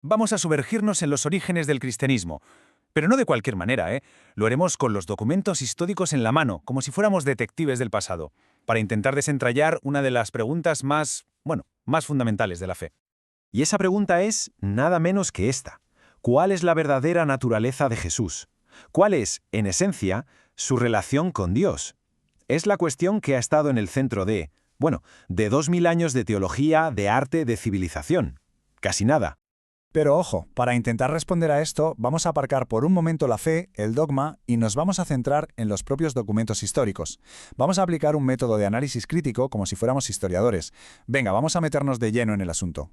Vamos a sumergirnos en los orígenes del cristianismo, pero no de cualquier manera, ¿eh? Lo haremos con los documentos históricos en la mano, como si fuéramos detectives del pasado, para intentar desentrañar una de las preguntas más fundamentales de la fe. Y esa pregunta es nada menos que esta. ¿Cuál es la verdadera naturaleza de Jesús? ¿Cuál es, en esencia, su relación con Dios? Es la cuestión que ha estado en el centro de 2000 años de teología, de arte, de civilización. Casi nada. Pero ojo, para intentar responder a esto, vamos a aparcar por un momento la fe, el dogma, y nos vamos a centrar en los propios documentos históricos. Vamos a aplicar un método de análisis crítico como si fuéramos historiadores. Venga, vamos a meternos de lleno en el asunto.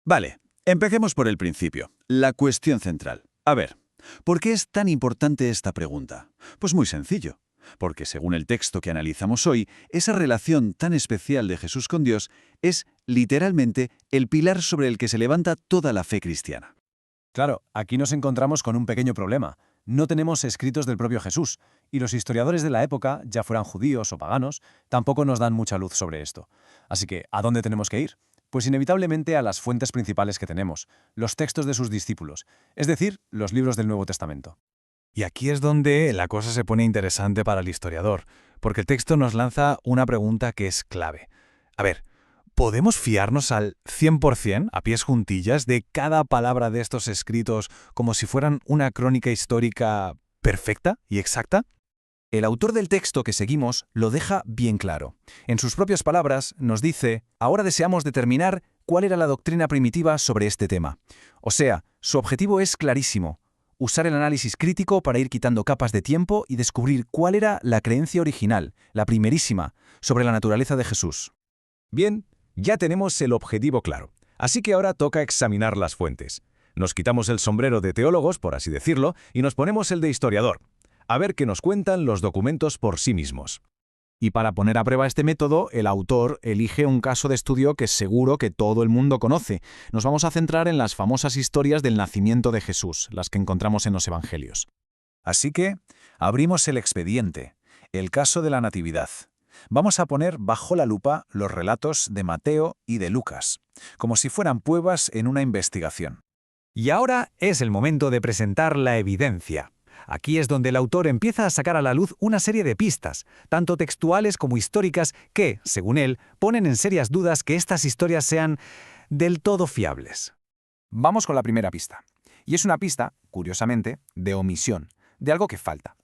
Vale, empecemos por el principio, la cuestión central. A ver, ¿por qué es tan importante esta pregunta? Pues muy sencillo. Porque según el texto que analizamos hoy, esa relación tan especial de Jesús con Dios es, literalmente, el pilar sobre el que se levanta toda la fe cristiana. Claro, aquí nos encontramos con un pequeño problema. No tenemos escritos del propio Jesús, y los historiadores de la época, ya fueran judíos o paganos, tampoco nos dan mucha luz sobre esto. Así que, ¿a dónde tenemos que ir? Pues inevitablemente a las fuentes principales que tenemos, los textos de sus discípulos, es decir, los libros del Nuevo Testamento. Y aquí es donde la cosa se pone interesante para el historiador, porque el texto nos lanza una pregunta que es clave. A ver, ¿podemos fiarnos al 100%, a pies juntillas, de cada palabra de estos escritos como si fueran una crónica histórica perfecta y exacta? El autor del texto que seguimos lo deja bien claro. En sus propias palabras nos dice, ahora deseamos determinar cuál era la doctrina primitiva sobre este tema. O sea, su objetivo es clarísimo: usar el análisis crítico para ir quitando capas de tiempo y descubrir cuál era la creencia original, la primerísima, sobre la naturaleza de Jesús. Bien, ya tenemos el objetivo claro, así que ahora toca examinar las fuentes. Nos quitamos el sombrero de teólogos, por así decirlo, y nos ponemos el de historiador. A ver qué nos cuentan los documentos por sí mismos. Y para poner a prueba este método, el autor elige un caso de estudio que seguro que todo el mundo conoce. Nos vamos a centrar en las famosas historias del nacimiento de Jesús, las que encontramos en los Evangelios. Así que, abrimos el expediente, el caso de la Natividad. Vamos a poner bajo la lupa los relatos de Mateo y de Lucas, como si fueran pruebas en una investigación. Y ahora es el momento de presentar la evidencia. Aquí es donde el autor empieza a sacar a la luz una serie de pistas, tanto textuales como históricas, que, según él, ponen en serias dudas que estas historias sean del todo fiables. Vamos con la primera pista. Y es una pista, curiosamente, de omisión, de algo que falta.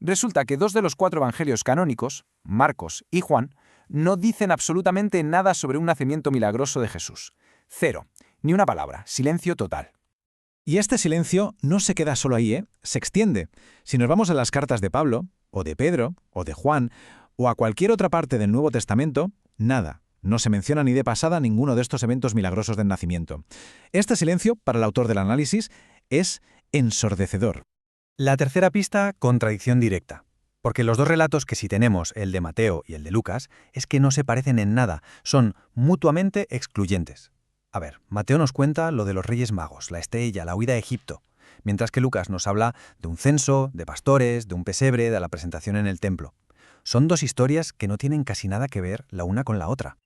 Resulta que 2 de los 4 evangelios canónicos, Marcos y Juan, no dicen absolutamente nada sobre un nacimiento milagroso de Jesús. 0. Ni una palabra. Silencio total. Y este silencio no se queda solo ahí, se extiende. Si nos vamos a las cartas de Pablo, o de Pedro, o de Juan, o a cualquier otra parte del Nuevo Testamento, nada. No se menciona ni de pasada ninguno de estos eventos milagrosos del nacimiento. Este silencio, para el autor del análisis, es ensordecedor. La tercera pista, contradicción directa. Porque los dos relatos que sí tenemos, el de Mateo y el de Lucas, es que no se parecen en nada, son mutuamente excluyentes. A ver, Mateo nos cuenta lo de los Reyes Magos, la estrella, la huida a Egipto, mientras que Lucas nos habla de un censo, de pastores, de un pesebre, de la presentación en el templo. Son 2 historias que no tienen casi nada que ver la una con la otra.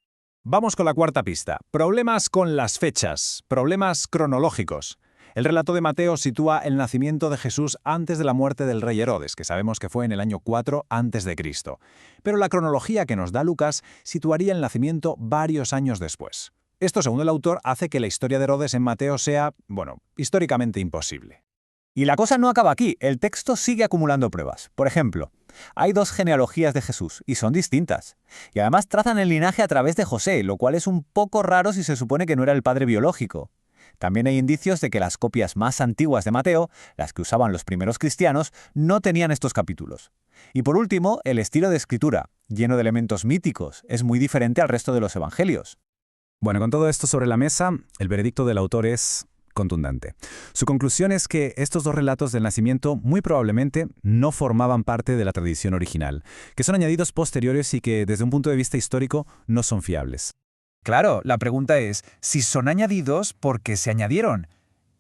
Vamos con la cuarta pista. Problemas con las fechas, problemas cronológicos. El relato de Mateo sitúa el nacimiento de Jesús antes de la muerte del rey Herodes, que sabemos que fue en el año 4 a.C. Pero la cronología que nos da Lucas situaría el nacimiento varios años después. Esto, según el autor, hace que la historia de Herodes en Mateo sea, históricamente imposible. Y la cosa no acaba aquí, el texto sigue acumulando pruebas. Por ejemplo, hay 2 genealogías de Jesús, y son distintas. Y además trazan el linaje a través de José, lo cual es un poco raro si se supone que no era el padre biológico. También hay indicios de que las copias más antiguas de Mateo, las que usaban los primeros cristianos, no tenían estos capítulos. Y por último, el estilo de escritura, lleno de elementos míticos, es muy diferente al resto de los evangelios. Bueno, con todo esto sobre la mesa, el veredicto del autor es contundente. Su conclusión es que estos 2 relatos del nacimiento muy probablemente no formaban parte de la tradición original, que son añadidos posteriores y que, desde un punto de vista histórico, no son fiables. Claro, la pregunta es, si son añadidos, ¿por qué se añadieron?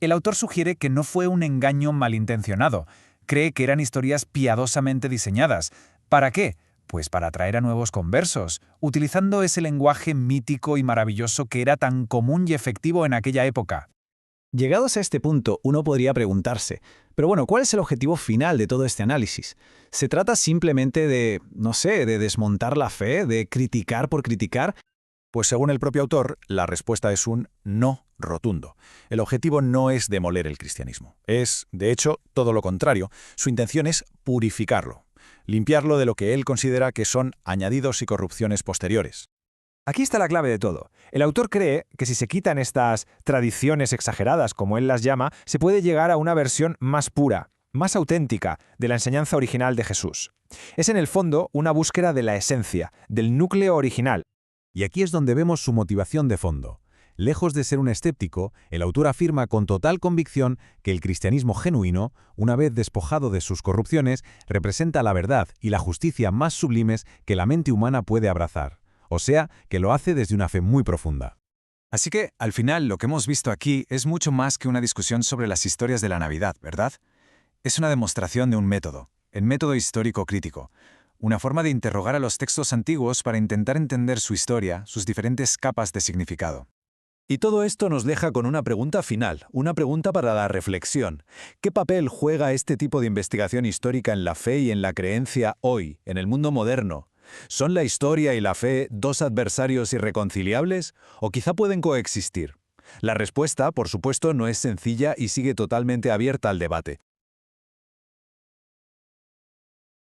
El autor sugiere que no fue un engaño malintencionado. Cree que eran historias piadosamente diseñadas. ¿Para qué? Pues para atraer a nuevos conversos, utilizando ese lenguaje mítico y maravilloso que era tan común y efectivo en aquella época. Llegados a este punto, uno podría preguntarse, pero bueno, ¿cuál es el objetivo final de todo este análisis? ¿Se trata simplemente de, no sé, de desmontar la fe, de criticar por criticar? Pues según el propio autor, la respuesta es un no rotundo. El objetivo no es demoler el cristianismo. Es, de hecho, todo lo contrario. Su intención es purificarlo, limpiarlo de lo que él considera que son añadidos y corrupciones posteriores. Aquí está la clave de todo. El autor cree que si se quitan estas tradiciones exageradas, como él las llama, se puede llegar a una versión más pura, más auténtica de la enseñanza original de Jesús. Es en el fondo una búsqueda de la esencia, del núcleo original. Y aquí es donde vemos su motivación de fondo. Lejos de ser un escéptico, el autor afirma con total convicción que el cristianismo genuino, una vez despojado de sus corrupciones, representa la verdad y la justicia más sublimes que la mente humana puede abrazar. O sea, que lo hace desde una fe muy profunda. Así que, al final, lo que hemos visto aquí es mucho más que una discusión sobre las historias de la Navidad, ¿verdad? Es una demostración de un método, el método histórico crítico, una forma de interrogar a los textos antiguos para intentar entender su historia, sus diferentes capas de significado. Y todo esto nos deja con una pregunta final, una pregunta para la reflexión. ¿Qué papel juega este tipo de investigación histórica en la fe y en la creencia hoy, en el mundo moderno? ¿Son la historia y la fe dos adversarios irreconciliables? ¿O quizá pueden coexistir? La respuesta, por supuesto, no es sencilla y sigue totalmente abierta al debate.